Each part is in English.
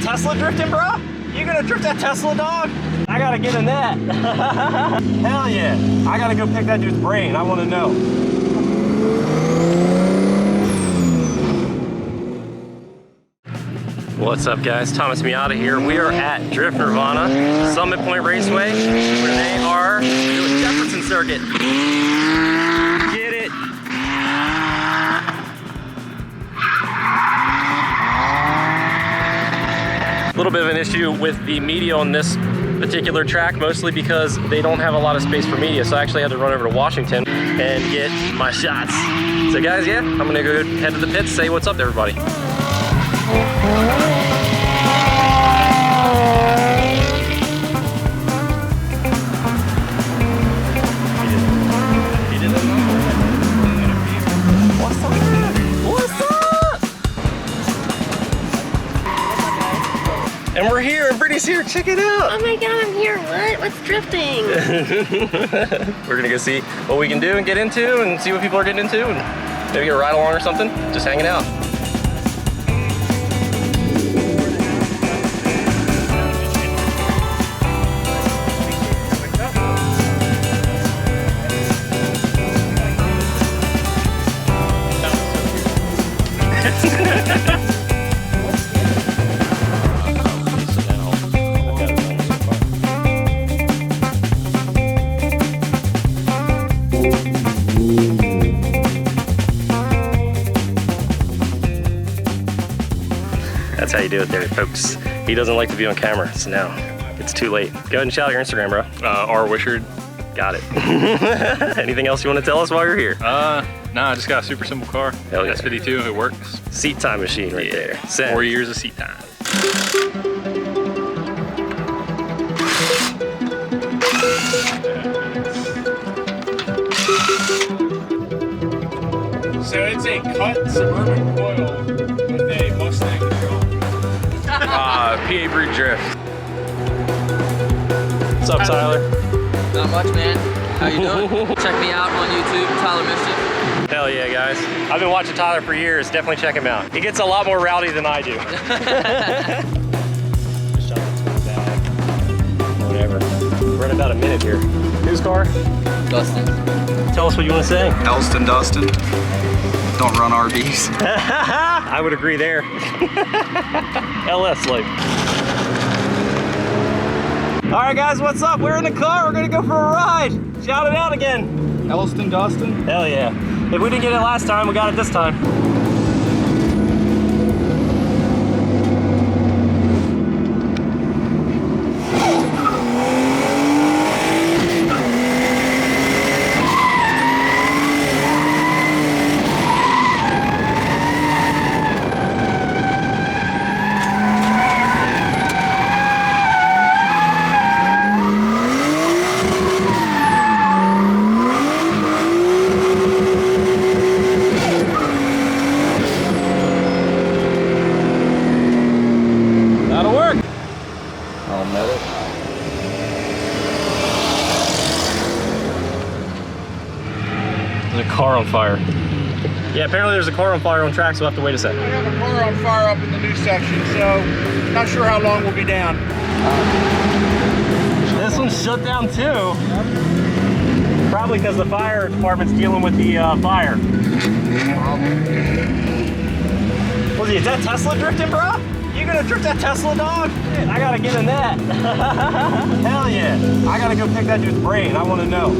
that Tesla drifting, bro? You gonna drift that Tesla, dog? I gotta get in that. Hell yeah. I gotta go pick that dude's brain. I wanna know. What's up, guys? Thomas Miata here. We are at Nirvana, Summit Point Raceway, where they are doing Jefferson Circuit. Get it? A little bit of an issue with the media on this particular track, mostly because they don't have a lot of space for media, so I actually had to run over to Washington and get my shots. So guys, yeah, I'm gonna go head to the pits, say what's up to everybody. And we're here, and Brittany's here, check it out! Oh my god, I'm here, what? What's drifting? We're gonna go see what we can do and get into, and see what people are getting into, and maybe get a ride along or something, just hanging out. That's how you do it there, folks. He doesn't like to be on camera, so now it's too late. Go ahead and shout out your Instagram, bro. R Wishard. Got it. Anything else you want to tell us while you're here? Nah, I just got a super simple car. Hell yeah. S52, it works. Seat time machine right there. Send. 4 years of seat time. So it's a cut suburban coil with a Mustang control. PA Breed Drift. What's up, Tyler? Not much, man. How you doing? Check me out on YouTube, Tyler Mischief. Hell yeah, guys. I've been watching Tyler for years. Definitely check him out. He gets a lot more rowdy than I do. Whatever. We're in about a minute here. Whose car? Dustin. Tell us what you want to say. Elston Dustin. Don't run RVs. I would agree there. LS like. All right, guys, what's up? We're in the car. We're gonna go for a ride. Shout it out again. Elston Dustin. Hell yeah. If we didn't get it last time, we got it this time. There's a car on fire. Yeah, apparently there's a car on fire on track, so we'll have to wait a second. We have a car on fire up in the new section, so not sure how long we'll be down. This one's shut down too. Probably because the fire department's dealing with the fire. Is that Tesla drifting, bro? You gonna drift that Tesla, dog? I gotta get in that. Hell yeah. I gotta go pick that dude's brain. I wanna know.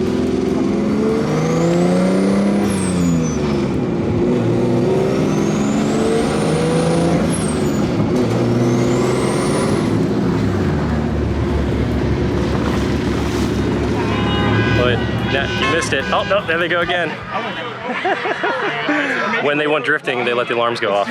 Yeah, you missed it. Oh, no, there they go again. When they want drifting, they let the alarms go off.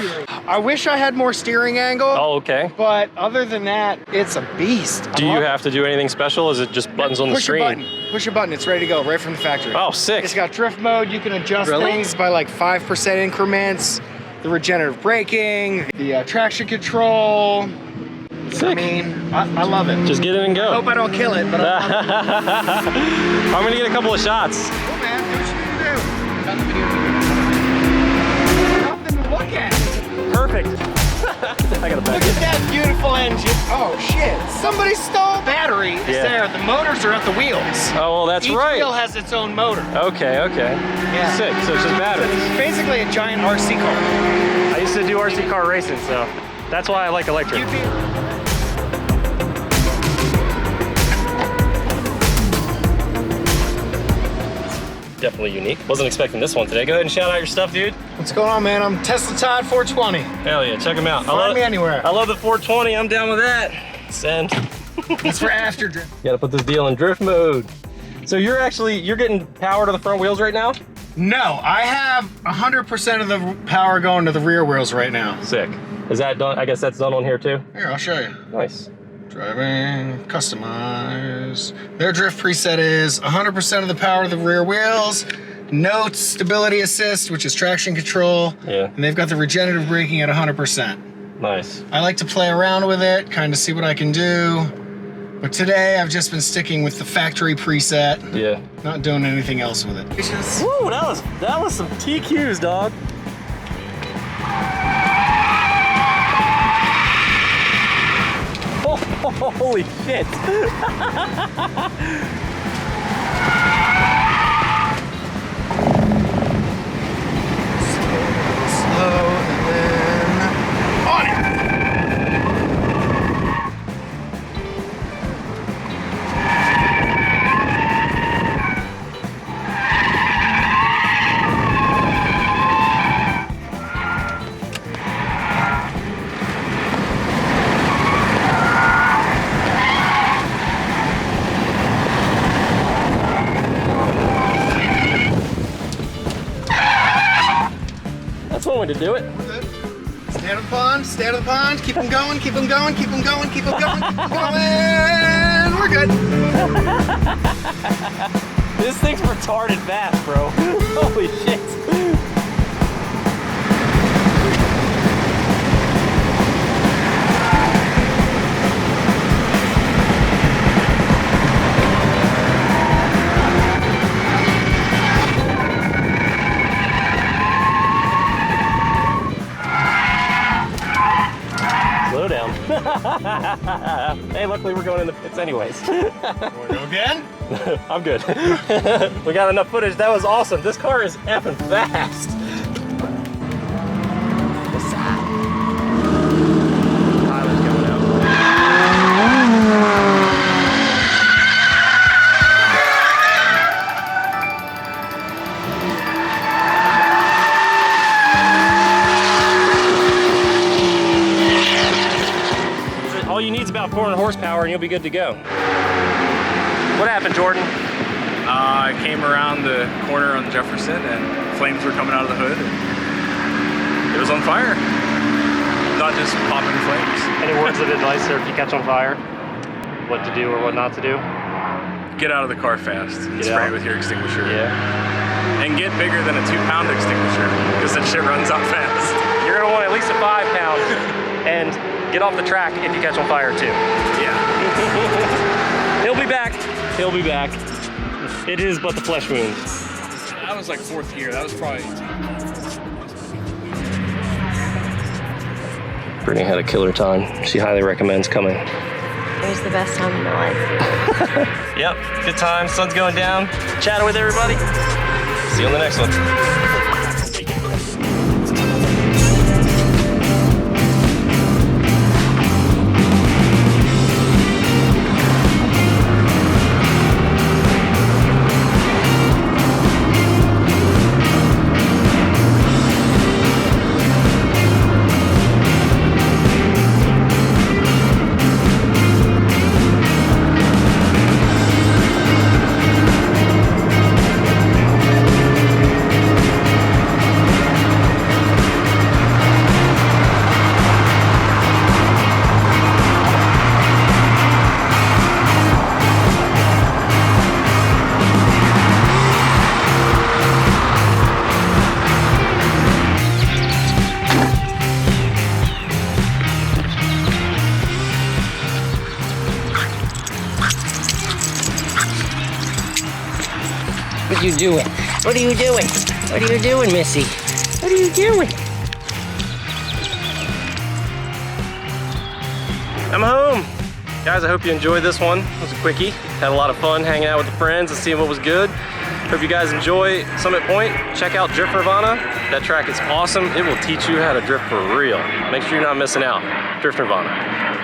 I wish I had more steering angle. Oh, okay. But other than that, it's a beast. Do you have to do anything special? Is it just buttons on the screen? Push a button, it's ready to go right from the factory. Oh, sick. It's got drift mode, you can adjust things by like 5% increments, the regenerative braking, the traction control. Sick. I mean, I love it. Just get in and go. I hope I don't kill it, but I love it. I'm gonna get a couple of shots. Cool, man. Do what you need to do. Nothing to look at. Perfect. I gotta back Look at that beautiful engine. Oh shit, somebody stole battery. Is Yeah. there? The motors are at the wheels. Oh, well, that's Each right. wheel has its own motor. Okay, okay. Yeah. Sick, so it's just batteries. It's basically a giant RC car. I used to do RC car racing, so that's why I like electric. You'd be Definitely unique. Wasn't expecting this one today. Go ahead and shout out your stuff, dude. What's going on, man? I'm Tesla Todd 420. Hell yeah, check them out. Find me anywhere. I love the 420. I'm down with that. Send. It's for after drift. Gotta put this deal in drift mode. So you're getting power to the front wheels right now? No, I have 100% of the power going to the rear wheels right now. Sick. Is that done? I guess that's done on here too? Here, I'll show you. Nice. Driving, customize. Their drift preset is 100% of the power of the rear wheels, notes, stability assist, which is traction control. Yeah. And they've got the regenerative braking at 100%. Nice. I like to play around with it, kind of see what I can do. But today I've just been sticking with the factory preset. Yeah. Not doing anything else with it. Woo, that was some TQs, dog. Holy shit. Slow and then on it. That's one way to do it. Stay out of the pond, stay out of the pond, keep them going, keep them going, keep them going, keep them going, keep them going. We're good. This thing's retarded fast, bro. Holy shit. Slow down. Hey, luckily we're going in the pits anyways. Wanna go again? I'm good. We got enough footage. That was awesome. This car is effing fast. Tyler's coming out. All you need is about 400 horsepower and you'll be good to go. What happened, Jordan? I came around the corner on Jefferson and flames were coming out of the hood. And it was on fire. Not just popping flames. Any words of advice there if you catch on fire? What to do or what not to do? Get out of the car fast and Get spray out. with your extinguisher. Yeah. And get bigger than a 2-pound extinguisher because that shit runs out fast. You're gonna want at least a 5 pound and get off the track if you catch on fire too. Yeah. He'll be back. He'll be back. It is but the flesh wound. That was like 4th gear. That was probably... Brittany had a killer time. She highly recommends coming. It was the best time of my life. Yep, good time. Sun's going down. Chatting with everybody. See you on the next one. What are you doing? What are you doing? What are you doing, Missy? What are you doing? I'm home. Guys, I hope you enjoyed this one. It was a quickie. Had a lot of fun hanging out with the friends and seeing what was good. Hope you guys enjoy Summit Point. Check out Nirvana. That track is awesome. It will teach you how to drift for real. Make sure you're not missing out. Nirvana.